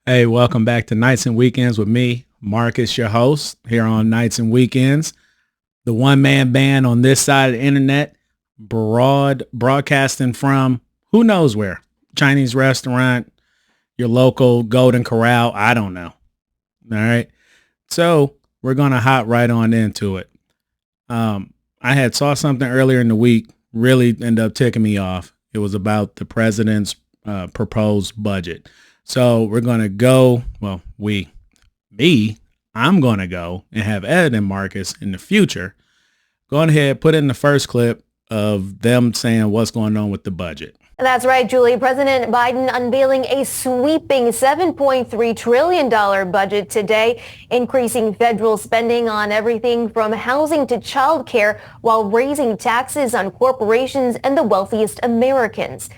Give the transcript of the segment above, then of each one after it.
Hey, welcome back to Nights and Weekends with me, Marcus, your host, here on Nights and Weekends. The one-man band on this side of the internet, broadcasting from who knows where. Chinese restaurant, your local Golden Corral, I don't know. All right. So we're going to hop right on into it. I had saw something earlier in the week, really ended up ticking me off. It was about the president's proposed budget. So we're going to go, I'm going to go and have Ed and Marcus in the future. Go ahead, put in the first clip of them saying what's going on with the budget. That's right, Julie. President Biden unveiling a sweeping $7.3 trillion budget today, increasing federal spending on everything from housing to child care while raising taxes on corporations and the wealthiest Americans.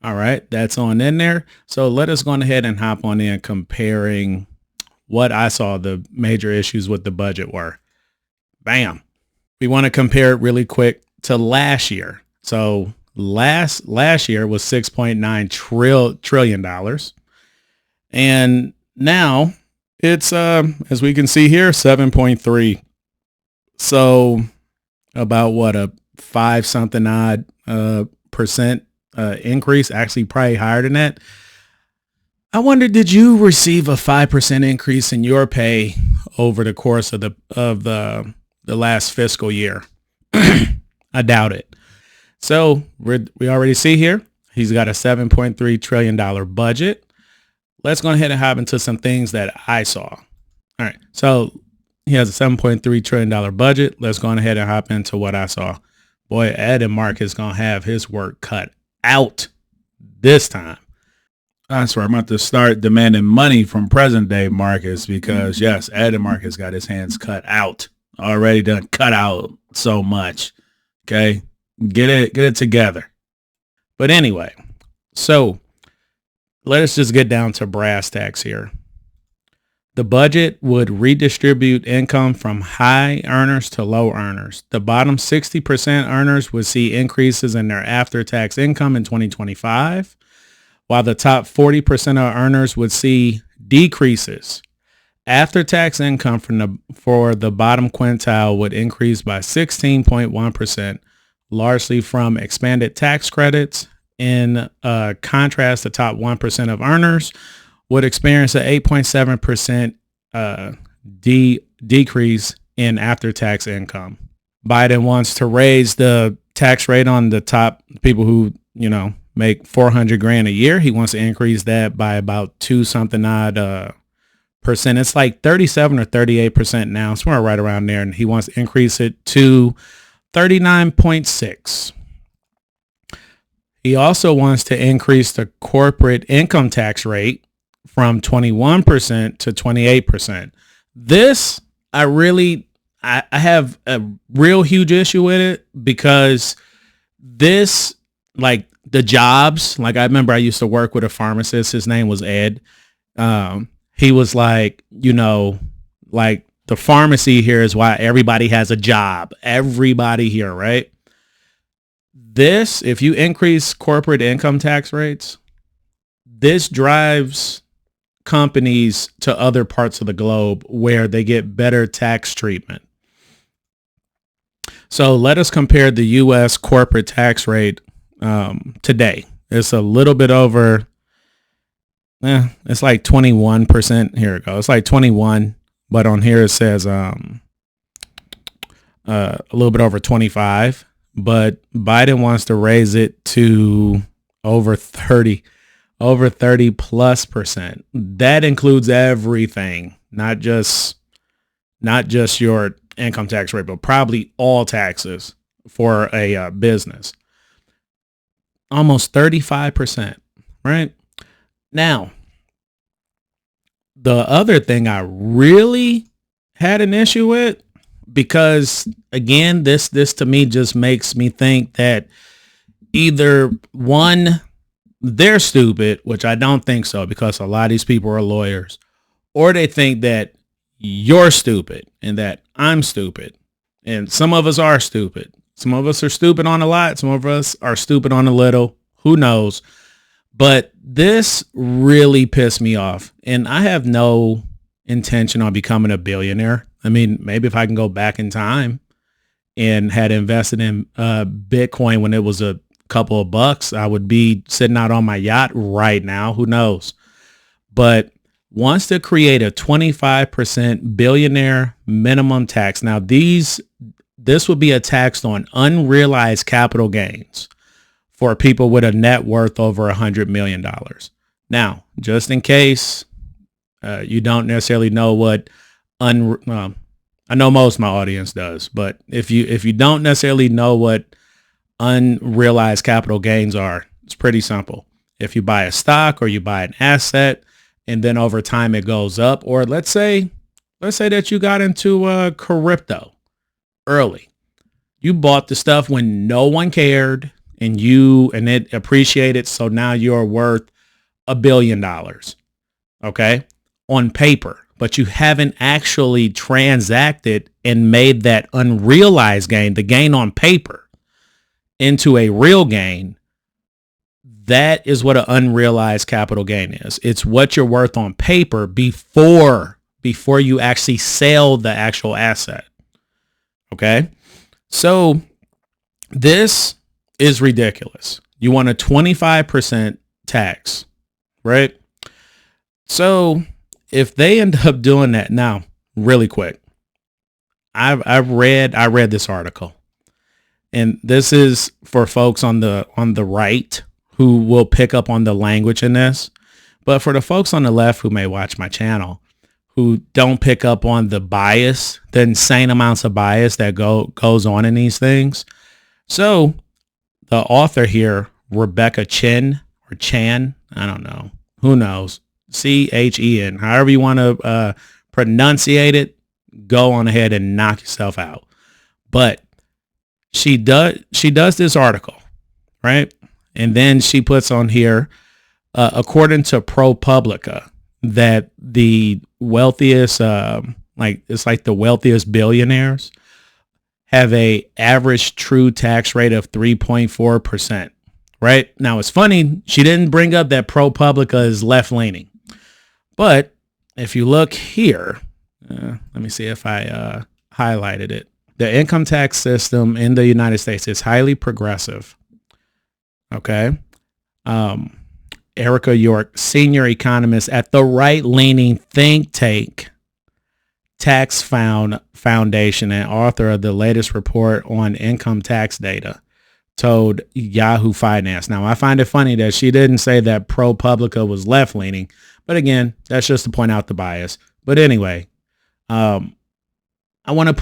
All right, that's on in there. So let us go ahead and hop on in comparing what I saw the major issues with the budget were. Bam. We want to compare it really quick to last year. So last year was $6.9 trillion. And now it's, as we can see here, 7.3. So about what, a 5 something odd percent increase, actually probably higher than that. I wonder, did you receive a 5% increase in your pay over the course of the last fiscal year? I doubt it. So we already see here, he's got a $7.3 trillion budget. Let's go ahead and hop into some things that I saw. All right. So he has a $7.3 trillion budget. Let's go ahead and hop into what I saw. Boy, Ed and Mark is going to have his work cut out this time. I swear I'm about to start demanding money from present day Marcus because yes, Ed and Marcus got his hands cut out. Already done cut out so much. Okay. Get it together. But anyway, so let us just get down to brass tacks here. The budget would redistribute income from high earners to low earners. The bottom 60% earners would see increases in their after-tax income in 2025, while the top 40% of earners would see decreases. After-tax income for the bottom quintile would increase by 16.1%, largely from expanded tax credits. In contrast, the top 1% of earners would experience an 8.7% decrease in after-tax income. Biden wants to raise the tax rate on the top people who, make 400 grand a year. He wants to increase that by about 2 something odd percent. It's like 37 or 38% now, somewhere right around there. And he wants to increase it to 39.6. He also wants to increase the corporate income tax rate from 21% to 28%. This, I have a real huge issue with it because this, like the jobs, like I remember I used to work with a pharmacist. His name was Ed. He was like, like the pharmacy here is why everybody has a job. Everybody here, right? This, if you increase corporate income tax rates, this drives companies to other parts of the globe where they get better tax treatment. So let us compare the U.S. corporate tax rate today. It's a little bit over, it's like 21%. Here it goes. It's like 21, but on here it says a little bit over 25. But Biden wants to raise it to over 30 plus percent. That includes everything, not just your income tax rate, but probably all taxes for a business. Almost 35%, right? Now, the other thing I really had an issue with, because again, this to me just makes me think that either one, they're stupid, which I don't think so because a lot of these people are lawyers, or they think that you're stupid and that I'm stupid. And some of us are stupid. Some of us are stupid on a lot. Some of us are stupid on a little. Who knows? But this really pissed me off. And I have no intention on becoming a billionaire. I mean, maybe if I can go back in time and had invested in Bitcoin when it was a couple of bucks, I would be sitting out on my yacht right now. Who knows? But wants to create a 25% billionaire minimum tax. Now, this would be a tax on unrealized capital gains for people with a net worth over $100 million. Now, just in case you don't necessarily know what I know most of my audience does, but if you don't necessarily know what unrealized capital gains are, it's pretty simple. If you buy a stock or you buy an asset and then over time it goes up, or let's say that you got into crypto early. You bought the stuff when no one cared and it appreciated, so now you're worth $1 billion. Okay? On paper, but you haven't actually transacted and made that unrealized gain, the gain on paper, into a real gain. That is what an unrealized capital gain is. It's what you're worth on paper before you actually sell the actual asset. Okay? So this is ridiculous. You want a 25% tax, right? So if they end up doing that now, really quick, I read this article, and this is for folks on the right who will pick up on the language in this, but for the folks on the left who may watch my channel who don't pick up on the bias, the insane amounts of bias that goes on in these things. So the author here, Rebecca Chin or Chan, I don't know, who knows, Chen, however you want to pronunciate it, go on ahead and knock yourself out. But she does this article, right? And then she puts on here, according to ProPublica, that the wealthiest, it's like the wealthiest billionaires have a average true tax rate of 3.4%. Right? Now, it's funny, she didn't bring up that ProPublica is left-leaning. But if you look here, let me see if I highlighted it. The income tax system in the United States is highly progressive. Okay. Erica York, senior economist at the right-leaning think tank Tax Foundation and author of the latest report on income tax data, told Yahoo Finance. Now, I find it funny that she didn't say that ProPublica was left-leaning, but again, that's just to point out the bias. But anyway, I want to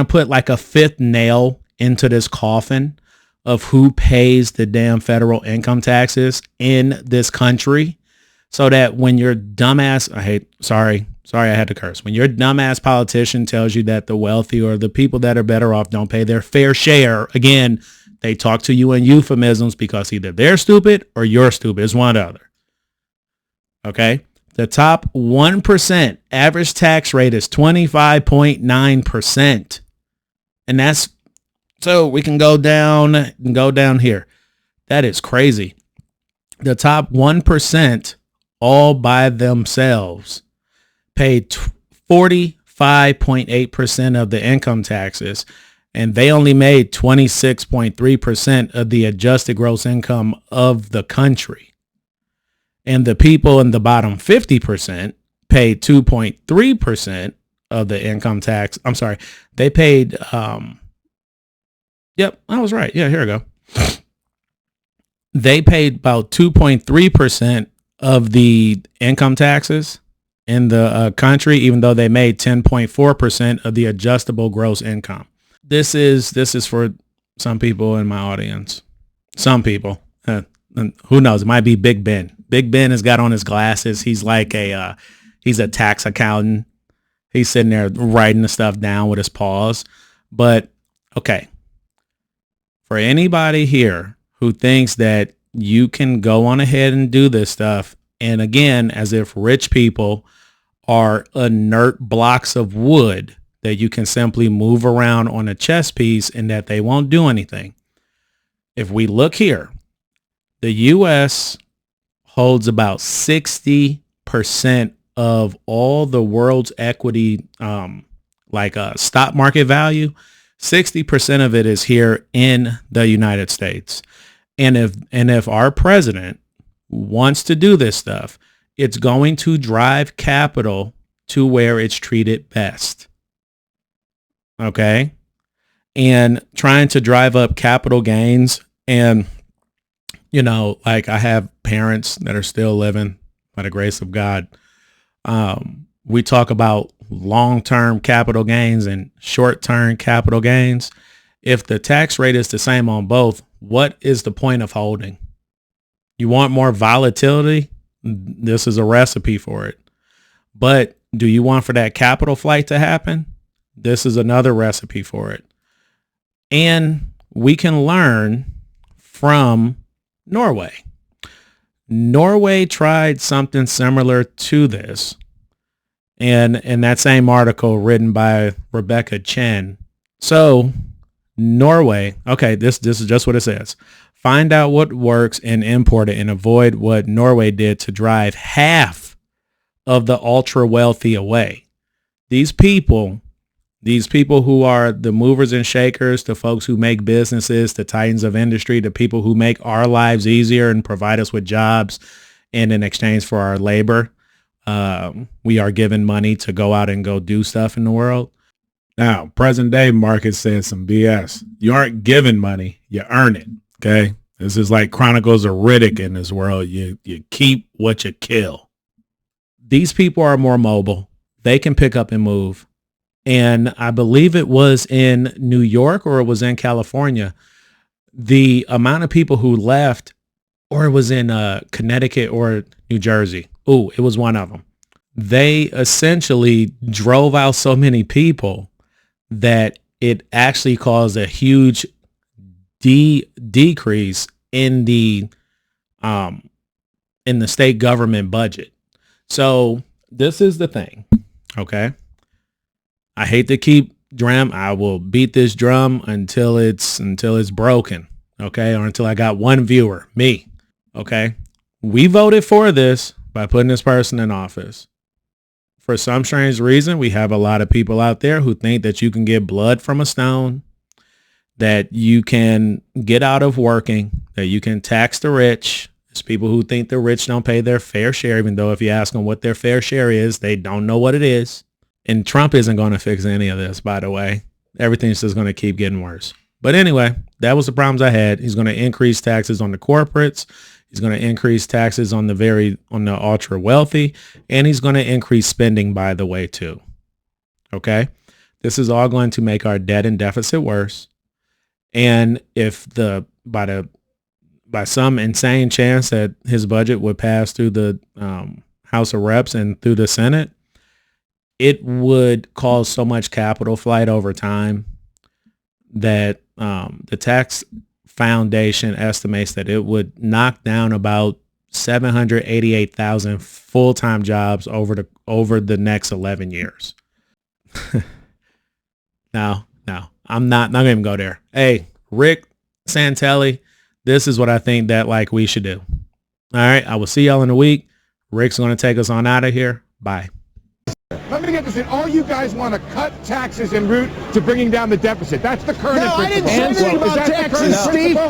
put like a fifth nail into this coffin of who pays the damn federal income taxes in this country, so that when your dumbass, sorry, I had to curse. When your dumbass politician tells you that the wealthy or the people that are better off don't pay their fair share, again, they talk to you in euphemisms because either they're stupid or you're stupid. It's one or the other. Okay? The top 1% average tax rate is 25.9%. And that's, so we can go down here. That is crazy. The top 1% all by themselves paid 45.8% of the income taxes, and they only made 26.3% of the adjusted gross income of the country. And the people in the bottom 50% paid 2.3% of the income tax. I'm sorry. They paid, yep, I was right. Yeah, here we go. They paid about 2.3% of the income taxes in the country, even though they made 10.4% of the adjustable gross income. This is for some people in my audience. Some people, who knows? It might be Big Ben. Big Ben has got on his glasses. He's like he's a tax accountant. He's sitting there writing the stuff down with his paws. But okay, for anybody here who thinks that you can go on ahead and do this stuff, and again, as if rich people are inert blocks of wood that you can simply move around on a chess piece and that they won't do anything. If we look here, The U.S. holds about 60% of all the world's equity, stock market value. 60% of it is here in the United States. And if our president wants to do this stuff, it's going to drive capital to where it's treated best. Okay? And trying to drive up capital gains. And, I have parents that are still living by the grace of God. We talk about long-term capital gains and short-term capital gains. If the tax rate is the same on both, what is the point of holding? You want more volatility? This is a recipe for it. But do you want for that capital flight to happen? This is another recipe for it. And we can learn from Norway. Norway tried something similar to this. And in that same article written by Rebecca Chen. So Norway, okay, this is just what it says. Find out what works and import it and avoid what Norway did to drive half of the ultra wealthy away. These people who are the movers and shakers, the folks who make businesses, the titans of industry, the people who make our lives easier and provide us with jobs, and in exchange for our labor, we are given money to go out and go do stuff in the world. Now, present day market says some BS. You aren't given money, you earn it. Okay. This is like Chronicles of Riddick in this world. You keep what you kill. These people are more mobile. They can pick up and move. And I believe it was in New York or it was in California. The amount of people who left, or it was in Connecticut or New Jersey. Oh, it was one of them. They essentially drove out so many people that it actually caused a huge decrease in the state government budget. So this is the thing. Okay. I hate to keep drum. I will beat this drum until it's broken. Okay. Or until I got one viewer, me. Okay. We voted for this by putting this person in office. For some strange reason, we have a lot of people out there who think that you can get blood from a stone, that you can get out of working, that you can tax the rich. There's people who think the rich don't pay their fair share, even though if you ask them what their fair share is, they don't know what it is. And Trump isn't going to fix any of this, by the way. Everything's just going to keep getting worse. But anyway, that was the problems I had. He's going to increase taxes on the corporates. He's going to increase taxes on the ultra wealthy, and he's going to increase spending, by the way, too. Okay. This is all going to make our debt and deficit worse. And if by some insane chance that his budget would pass through the House of Reps and through the Senate, it would cause so much capital flight over time that the tax foundation estimates that it would knock down about 788,000 full-time jobs over the next 11 years. No, I'm not going to even go there. Hey, Rick Santelli, this is what I think that we should do. All right. I will see y'all in a week. Rick's going to take us on out of here. Bye. Let me get this in. All you guys want to cut taxes en route to bringing down the deficit. That's the current principle. I didn't say anything about taxes, Steve. I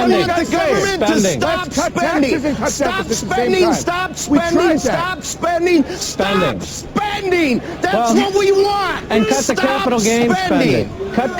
want the government to stop spending. Stop spending. Stop spending. Stop spending. Stop spending. That's what we want. And cut the capital gains spending.